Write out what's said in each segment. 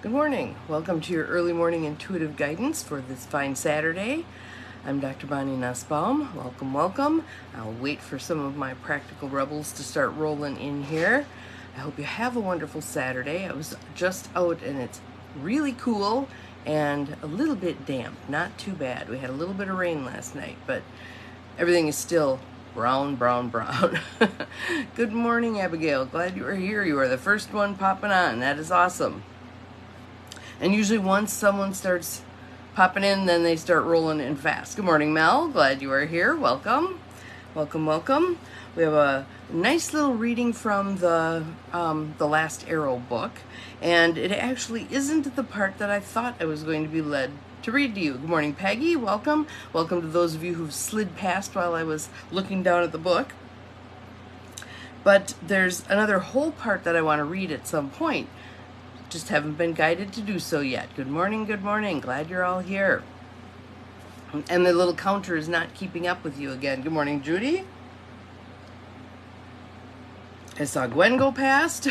Good morning. Welcome to your early morning intuitive guidance for this fine Saturday. I'm Dr. Bonnie Nussbaum. Welcome, welcome. I'll wait for some of my practical rebels to start rolling in here. I hope you have a wonderful Saturday. I was just out and it's really cool and a little bit damp. Not too bad. We had a little bit of rain last night, but everything is still brown. Good morning, Abigail. Glad you are here. You are the first one popping on. That is awesome. And usually once someone starts popping in, then they start rolling in fast. Good morning, Mel. Glad you are here. Welcome. Welcome, welcome. We have a nice little reading from the Last Arrow book. And it actually isn't the part that I thought I was going to be led to read to you. Good morning, Peggy. Welcome. Welcome to those of you who've slid past while I was looking down at the book. But there's another whole part that I want to read at some point. Just haven't been guided to do so yet. Good morning, good morning. Glad you're all here. And the little counter is not keeping up with you again. Good morning, Judy. I saw Gwen go past.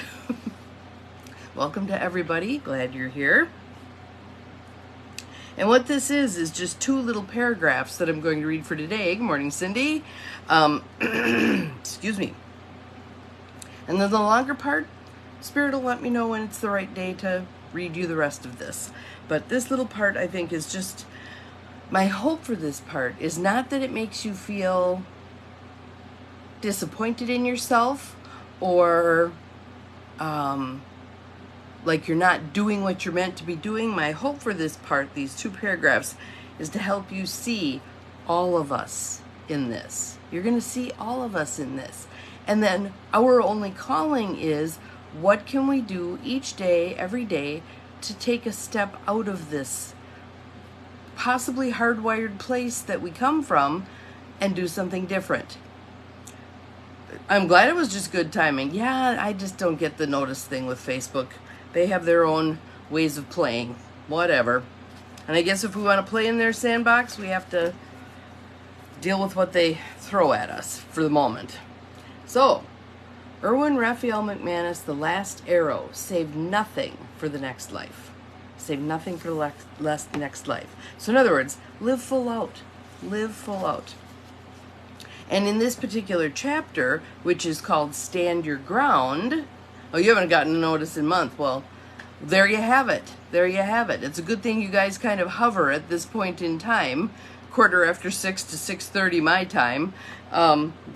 Welcome to everybody. Glad you're here. And what this is just two little paragraphs that I'm going to read for today. Good morning, Cindy. Excuse me. And then the longer part, Spirit will let me know when it's the right day to read you the rest of this. But this little part, I think, is just, my hope for this part is not that it makes you feel disappointed in yourself or like you're not doing what you're meant to be doing. My hope for this part, these two paragraphs, is to help you see all of us in this. You're going to see all of us in this. And then our only calling is, what can we do each day, every day, to take a step out of this possibly hardwired place that we come from and do something different? I'm glad it was just good timing. Yeah, I just don't get the notice thing with Facebook. They have their own ways of playing. Whatever. And I guess if we want to play in their sandbox, we have to deal with what they throw at us for the moment. So, Erwin Raphael McManus, The Last Arrow, saved nothing for the next life. Save nothing for the next life. So in other words, live full out. Live full out. And in this particular chapter, which is called Stand Your Ground, oh, you haven't gotten a notice in month. Well, there you have it. There you have it. It's a good thing you guys kind of hover at this point in time, 6:15 to 6:30 my time.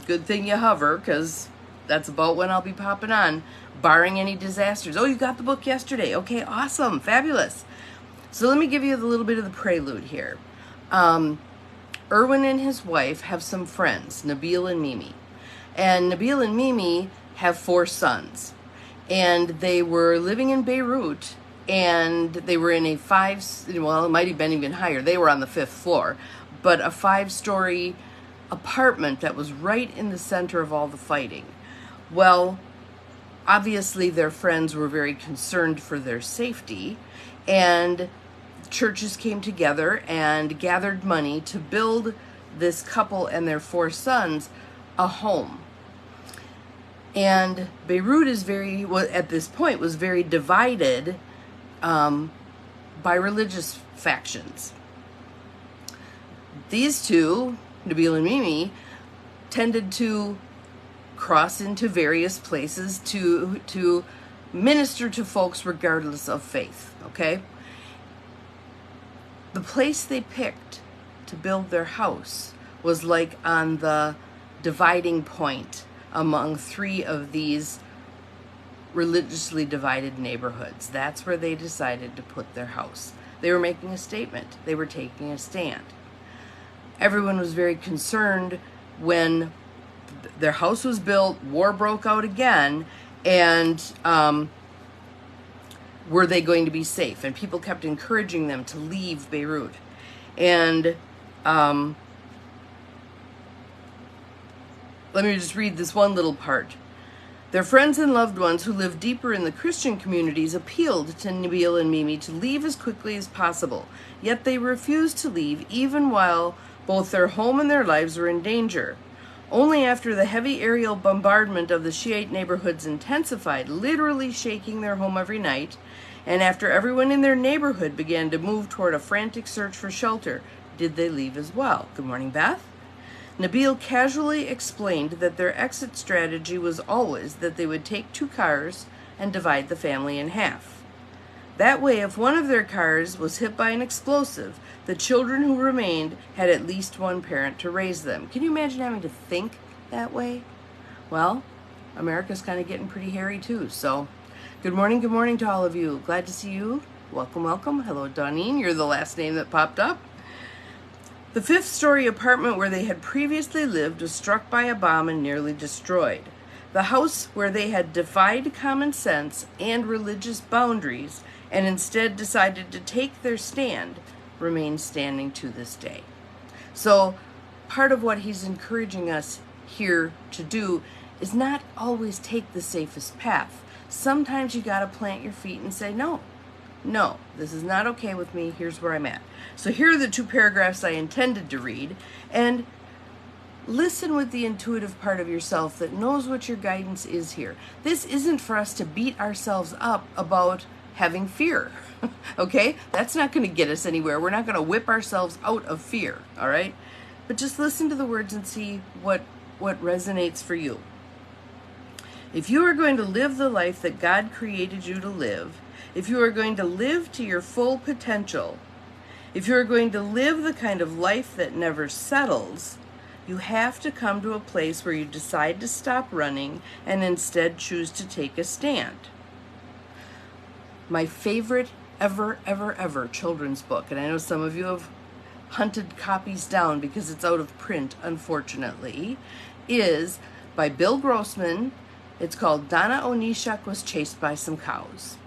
Good thing you hover, because that's about when I'll be popping on, barring any disasters. Oh, you got the book yesterday. Okay, awesome, fabulous. So let me give you a little bit of the prelude here. Erwin and his wife have some friends, Nabil and Mimi. And Nabil and Mimi have 4 sons. And they were living in Beirut, and they were in a well, it might have been even higher. They were on the 5th floor, but a 5-story apartment that was right in the center of all the fighting. Well, obviously their friends were very concerned for their safety, and churches came together and gathered money to build this couple and their 4 sons a home. And Beirut is at this point was very divided by religious factions. These two, Nabil and Mimi, tended to cross into various places to minister to folks regardless of faith, okay? The place they picked to build their house was like on the dividing point among 3 of these religiously divided neighborhoods. That's where they decided to put their house. They were making a statement. They were taking a stand. Everyone was very concerned when their house was built, war broke out again, and were they going to be safe? And people kept encouraging them to leave Beirut. And let me just read this one little part. Their friends and loved ones who lived deeper in the Christian communities appealed to Nabil and Mimi to leave as quickly as possible. Yet they refused to leave, even while both their home and their lives were in danger. Only after the heavy aerial bombardment of the Shiite neighborhoods intensified, literally shaking their home every night, and after everyone in their neighborhood began to move toward a frantic search for shelter, did they leave as well. Good morning, Beth. Nabil casually explained that their exit strategy was always that they would take 2 cars and divide the family in half. That way, if one of their cars was hit by an explosive, the children who remained had at least one parent to raise them. Can you imagine having to think that way? Well, America's kind of getting pretty hairy too, so good morning to all of you. Glad to see you. Welcome, welcome. Hello, Donine. You're the last name that popped up. The 5th-story apartment where they had previously lived was struck by a bomb and nearly destroyed. The house where they had defied common sense and religious boundaries and instead decided to take their stand remains standing to this day. So part of what he's encouraging us here to do is not always take the safest path. Sometimes you got to plant your feet and say, no, this is not okay with me. Here's where I'm at. So here are the 2 paragraphs I intended to read, and listen with the intuitive part of yourself that knows what your guidance is here. This isn't for us to beat ourselves up about having fear, okay? That's not going to get us anywhere. We're not going to whip ourselves out of fear, all right? But just listen to the words and see what resonates for you. If you are going to live the life that God created you to live, if you are going to live to your full potential, if you are going to live the kind of life that never settles, you have to come to a place where you decide to stop running and instead choose to take a stand. My favorite ever children's book, and I know some of you have hunted copies down because it's out of print, unfortunately, is by Bill Grossman. It's called Donna Onishuk Was Chased by Some Cows.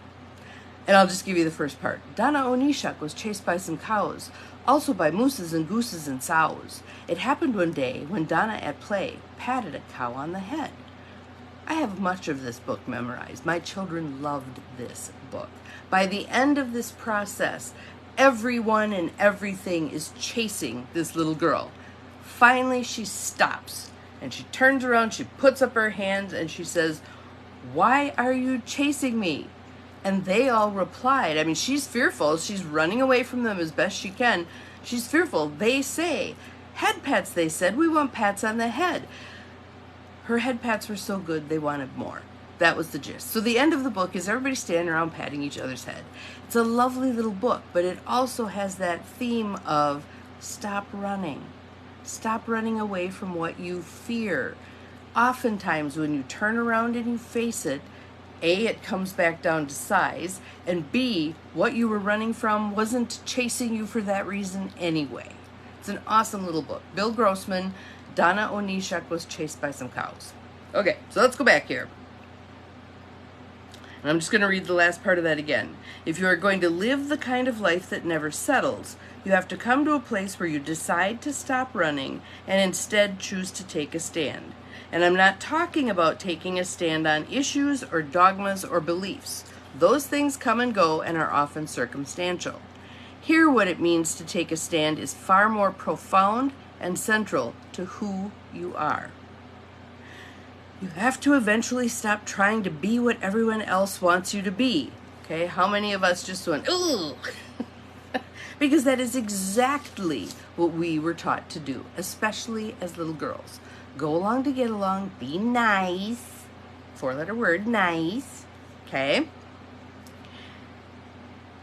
And I'll just give you the first part. Donna Onishuk was chased by some cows, also by mooses and gooses and sows. It happened one day when Donna at play patted a cow on the head. I have much of this book memorized. My children loved this book. By the end of this process, everyone and everything is chasing this little girl. Finally, she stops and she turns around, she puts up her hands and she says, "Why are you chasing me?" And they all replied. I mean, she's fearful. She's running away from them as best she can. She's fearful. They say, "Head pats," they said. "We want pats on the head." Her head pats were so good, they wanted more. That was the gist. So the end of the book is everybody standing around patting each other's head. It's a lovely little book, but it also has that theme of stop running. Stop running away from what you fear. Oftentimes when you turn around and you face it, A, it comes back down to size, and B, what you were running from wasn't chasing you for that reason anyway. It's an awesome little book. Bill Grossman, Donna Onishuk Was Chased by Some Cows. Okay, so let's go back here. And I'm just going to read the last part of that again. If you are going to live the kind of life that never settles, you have to come to a place where you decide to stop running and instead choose to take a stand. And I'm not talking about taking a stand on issues or dogmas or beliefs. Those things come and go and are often circumstantial. Here, what it means to take a stand is far more profound and central to who you are. You have to eventually stop trying to be what everyone else wants you to be. Okay, how many of us just went, ooh? Because that is exactly what we were taught to do, especially as little girls. Go along to get along, be nice. 4-letter word, nice. Okay?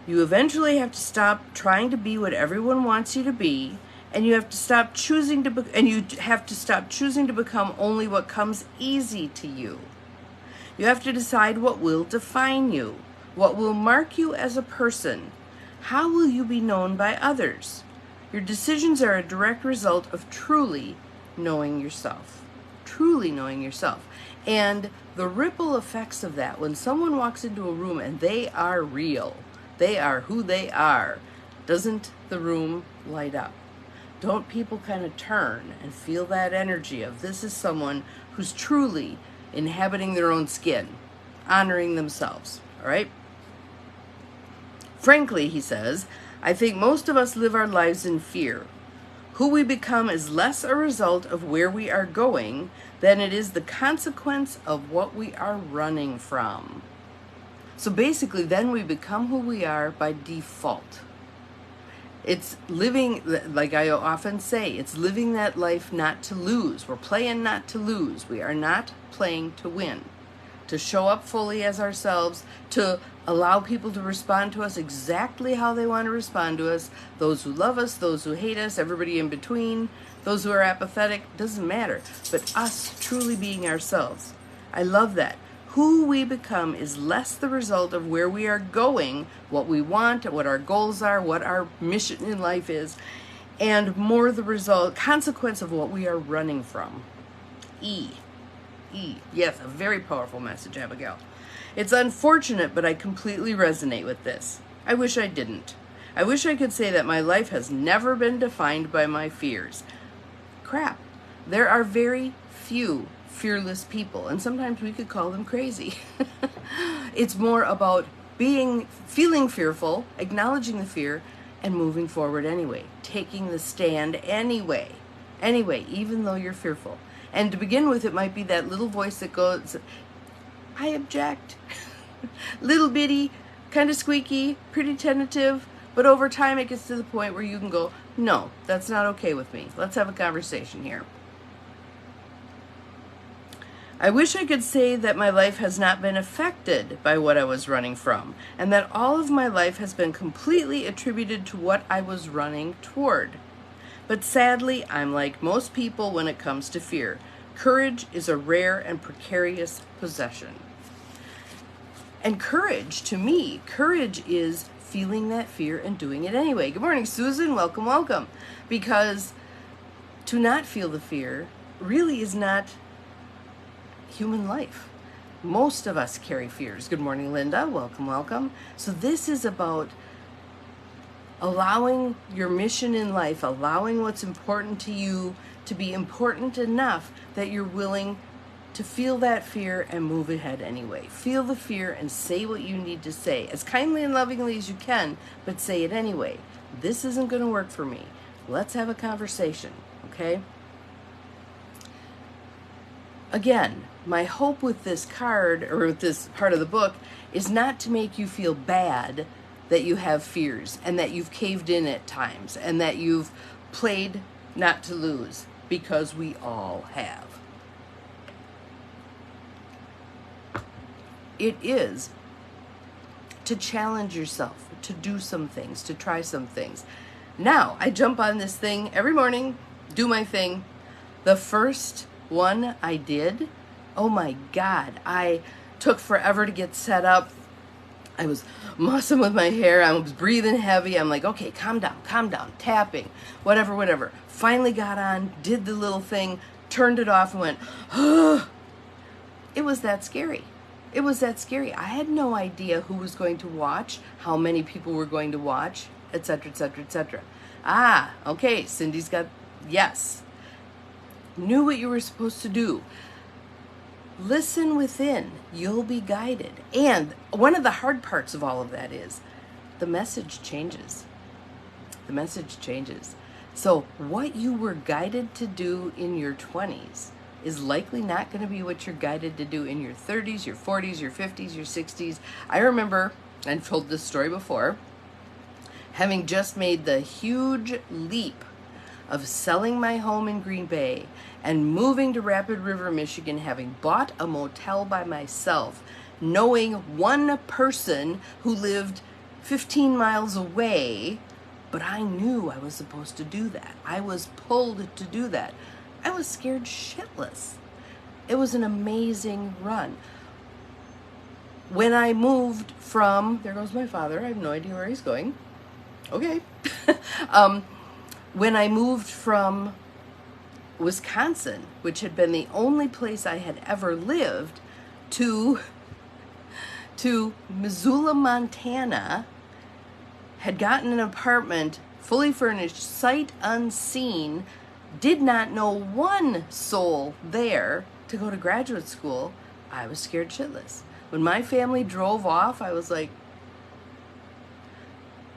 You eventually have to stop trying to be what everyone wants you to be, and you have to stop choosing to become only what comes easy to you. You have to decide what will define you, what will mark you as a person. How will you be known by others? Your decisions are a direct result of truly knowing yourself. Truly knowing yourself. And the ripple effects of that, when someone walks into a room and they are real, they are who they are, doesn't the room light up? Don't people kind of turn and feel that energy of this is someone who's truly inhabiting their own skin, honoring themselves, all right? Frankly, he says, I think most of us live our lives in fear. Who we become is less a result of where we are going than it is the consequence of what we are running from. So basically, then we become who we are by default. It's living, like I often say, it's living that life not to lose. We're playing not to lose. We are not playing to win. To show up fully as ourselves, to allow people to respond to us exactly how they want to respond to us. Those who love us, those who hate us, everybody in between, those who are apathetic, doesn't matter. But us truly being ourselves. I love that. Who we become is less the result of where we are going, what we want, what our goals are, what our mission in life is, and more the consequence of what we are running from. E. Yes, a very powerful message, Abigail. It's unfortunate, but I completely resonate with this. I wish I didn't. I wish I could say that my life has never been defined by my fears. Crap. There are very few fearless people, and sometimes we could call them crazy. It's more about feeling fearful, acknowledging the fear, and moving forward anyway, taking the stand anyway, even though you're fearful. And to begin with, it might be that little voice that goes, I object. Little bitty, kind of squeaky, pretty tentative, but over time it gets to the point where you can go, no, that's not okay with me. Let's have a conversation here. I wish I could say that my life has not been affected by what I was running from, and that all of my life has been completely attributed to what I was running toward. But sadly, I'm like most people when it comes to fear. Courage is a rare and precarious possession. And courage, to me, courage is feeling that fear and doing it anyway. Good morning, Susan. Welcome, welcome. Because to not feel the fear really is not human life. Most of us carry fears. Good morning, Linda. Welcome, welcome. So this is about allowing your mission in life, allowing what's important to you to be important enough that you're willing to feel that fear and move ahead anyway. Feel the fear and say what you need to say as kindly and lovingly as you can, but say it anyway. This isn't going to work for me. Let's have a conversation, okay? Again, my hope with this card, or with this part of the book, is not to make you feel bad that you have fears and that you've caved in at times and that you've played not to lose, because we all have. It is to challenge yourself, to do some things, to try some things. Now, I jump on this thing every morning, do my thing. The first one I did, oh my God, I took forever to get set up. I was mussing with my hair. I was breathing heavy. I'm like, okay, calm down, tapping, whatever. Finally got on, did the little thing, turned it off and went, oh. It was that scary. I had no idea who was going to watch, how many people were going to watch, etc., etc., etc. Ah, okay, Cindy's got, yes. Knew what you were supposed to do. Listen within. You'll be guided. And one of the hard parts of all of that is the message changes. So what you were guided to do in your 20s is likely not going to be what you're guided to do in your 30s, your 40s, your 50s, your 60s. I remember, I've told this story before, having just made the huge leap of selling my home in Green Bay and moving to Rapid River, Michigan, having bought a motel by myself, knowing one person who lived 15 miles away, but I knew I was supposed to do that. I was pulled to do that. I was scared shitless. It was an amazing run. When I moved from, there goes my father, I have no idea where he's going. Okay. When I moved from Wisconsin, which had been the only place I had ever lived, to Missoula, Montana, had gotten an apartment, fully furnished, sight unseen, did not know one soul there to go to graduate school, I was scared shitless. When my family drove off, I was like,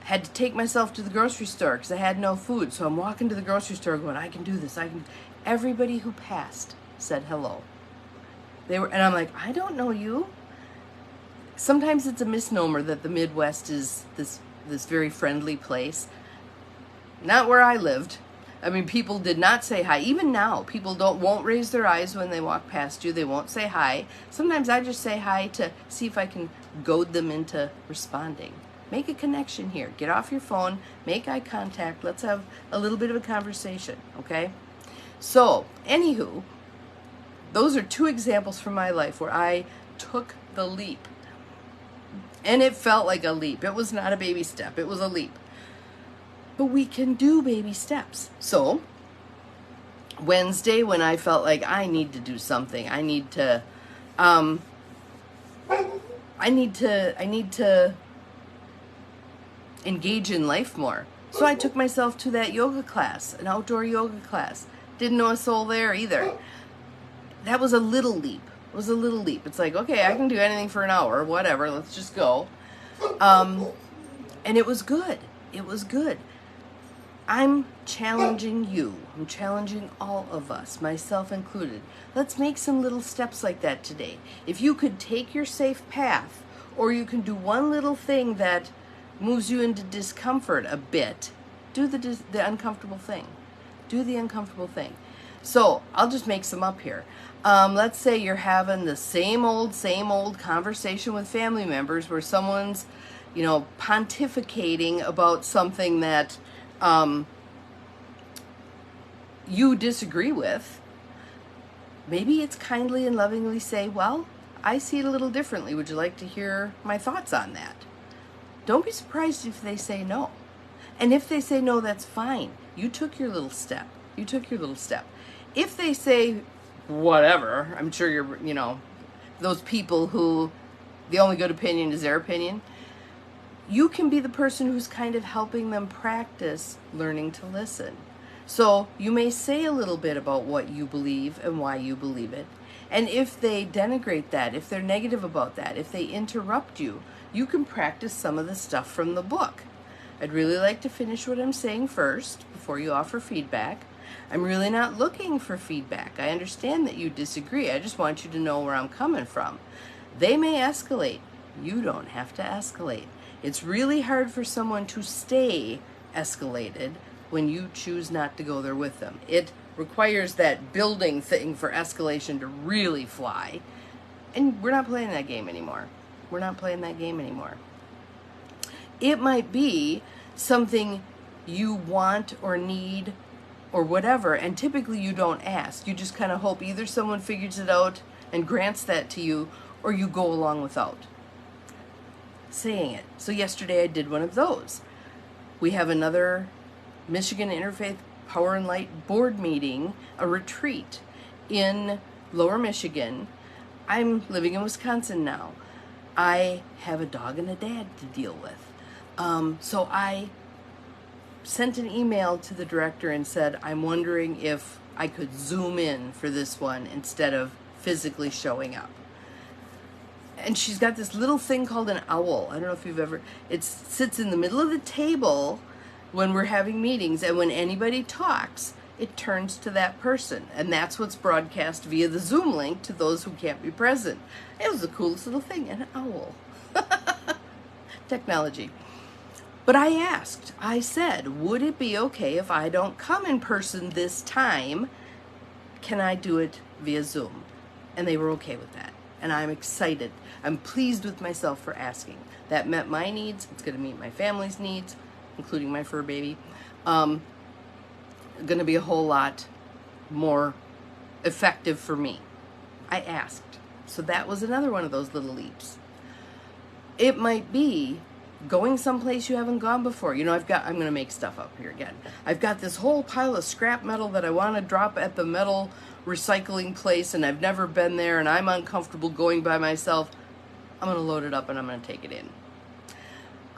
Had to take myself to the grocery store because I had no food. So I'm walking to the grocery store going, I can do this. I can. Everybody who passed said hello. And I'm like, I don't know you. Sometimes it's a misnomer that the Midwest is this very friendly place. Not where I lived. I mean, people did not say hi. Even now, people won't raise their eyes when they walk past you. They won't say hi. Sometimes I just say hi to see if I can goad them into responding. Make a connection here. Get off your phone. Make eye contact. Let's have a little bit of a conversation, okay? So, anywho, those are two examples from my life where I took the leap. And it felt like a leap. It was not a baby step. It was a leap. But we can do baby steps. So, Wednesday, when I felt like I need to do something, I need to engage in life more. So I took myself to that yoga class, an outdoor yoga class. Didn't know a soul there either. That was a little leap. It was a little leap. It's like, okay, I can do anything for an hour, whatever, let's just go. And it was good. It was good. I'm challenging you. I'm challenging all of us, myself included. Let's make some little steps like that today. If you could take your safe path, or you can do one little thing that moves you into discomfort a bit, do the uncomfortable thing. Do the uncomfortable thing. So I'll just make some up here. Let's say you're having the same old conversation with family members where someone's, pontificating about something that you disagree with. Maybe it's kindly and lovingly say, well, I see it a little differently. Would you like to hear my thoughts on that? Don't be surprised if they say no. And if they say no, that's fine. You took your little step. You took your little step. If they say whatever, I'm sure you're, those people who the only good opinion is their opinion, you can be the person who's kind of helping them practice learning to listen. So you may say a little bit about what you believe and why you believe it. And if they denigrate that, if they're negative about that, if they interrupt you, you can practice some of the stuff from the book. I'd really like to finish what I'm saying first before you offer feedback. I'm really not looking for feedback. I understand that you disagree. I just want you to know where I'm coming from. They may escalate. You don't have to escalate. It's really hard for someone to stay escalated when you choose not to go there with them. It requires that building thing for escalation to really fly. And we're not playing that game anymore. We're not playing that game anymore. It might be something you want or need or whatever, and typically you don't ask. You just kind of hope either someone figures it out and grants that to you, or you go along without saying it. So yesterday I did one of those. We have another Michigan Interfaith Power and Light board meeting, a retreat in Lower Michigan. I'm living in Wisconsin now. I have a dog and a dad to deal with. So I sent an email to the director and said, I'm wondering if I could Zoom in for this one instead of physically showing up. And she's got this little thing called an owl. I don't know if you've ever, it sits in the middle of the table when we're having meetings, and when anybody talks, it turns to that person. And that's what's broadcast via the Zoom link to those who can't be present. It was the coolest little thing, an owl. Technology. But I asked, I said, would it be okay if I don't come in person this time? Can I do it via Zoom? And they were okay with that. And I'm excited. I'm pleased with myself for asking. That met my needs. It's going to meet my family's needs, including my fur baby. Going to be a whole lot more effective for me. I asked. So that was another one of those little leaps. It might be going someplace you haven't gone before. I'm going to make stuff up here again. I've got this whole pile of scrap metal that I want to drop at the metal recycling place, and I've never been there, and I'm uncomfortable going by myself. I'm going to load it up and I'm going to take it in.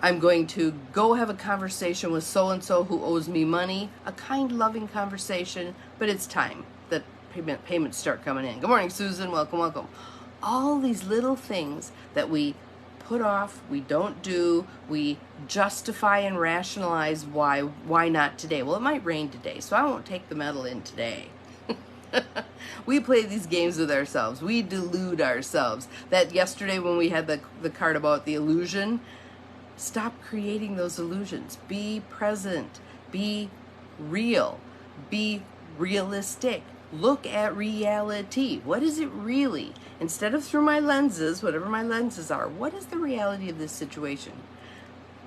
I'm going to go have a conversation with so-and-so who owes me money, a kind, loving conversation, but it's time that payments start coming in. Good morning, Susan. Welcome, welcome. All these little things that we put off, we don't do, we justify and rationalize why not today. Well, it might rain today, so I won't take the medal in today. We play these games with ourselves. We delude ourselves. That yesterday when we had the card about the illusion, stop creating those illusions. Be present. Be real. Be realistic. Look at reality. What is it really? Instead of through my lenses, whatever my lenses are, what is the reality of this situation?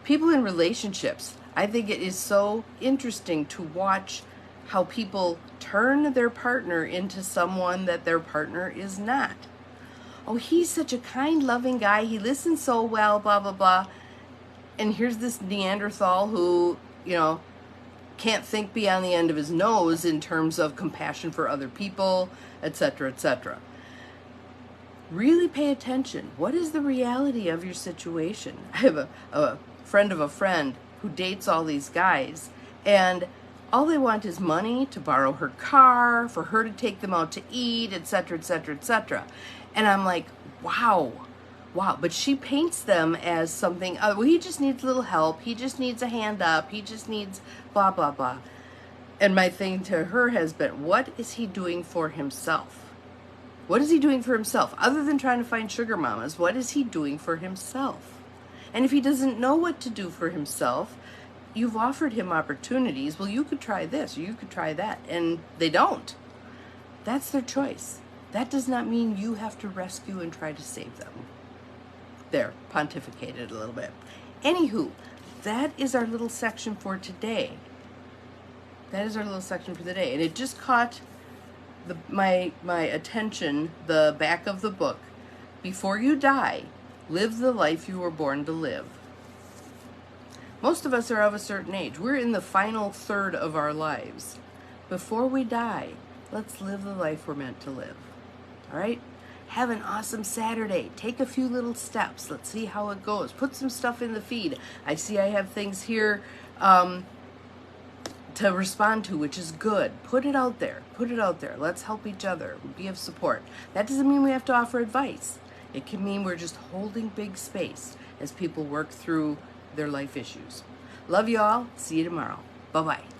People in relationships, I think it is so interesting to watch how people turn their partner into someone that their partner is not. Oh, he's such a kind, loving guy. He listens so well, blah, blah, blah. And here's this Neanderthal who, can't think beyond the end of his nose in terms of compassion for other people, etc., etc. Really pay attention. What is the reality of your situation? I have a friend of a friend who dates all these guys, and all they want is money to borrow her car, for her to take them out to eat, etc., etc., etc. And I'm like, wow. But she paints them as something, well, he just needs a little help. He just needs a hand up. He just needs blah, blah, blah. And my thing to her has been, what is he doing for himself? What is he doing for himself? Other than trying to find sugar mamas, what is he doing for himself? And if he doesn't know what to do for himself, you've offered him opportunities. Well, you could try this, or you could try that. And they don't. That's their choice. That does not mean you have to rescue and try to save them. There, pontificated a little bit. Anywho, that is our little section for today. That is our little section for the day. And it just caught my attention, the back of the book. Before you die, live the life you were born to live. Most of us are of a certain age. We're in the final third of our lives. Before we die, let's live the life we're meant to live. All right? Have an awesome Saturday. Take a few little steps. Let's see how it goes. Put some stuff in the feed. I see I have things here to respond to, which is good. Put it out there. Put it out there. Let's help each other. Be of support. That doesn't mean we have to offer advice. It can mean we're just holding big space as people work through their life issues. Love you all. See you tomorrow. Bye-bye.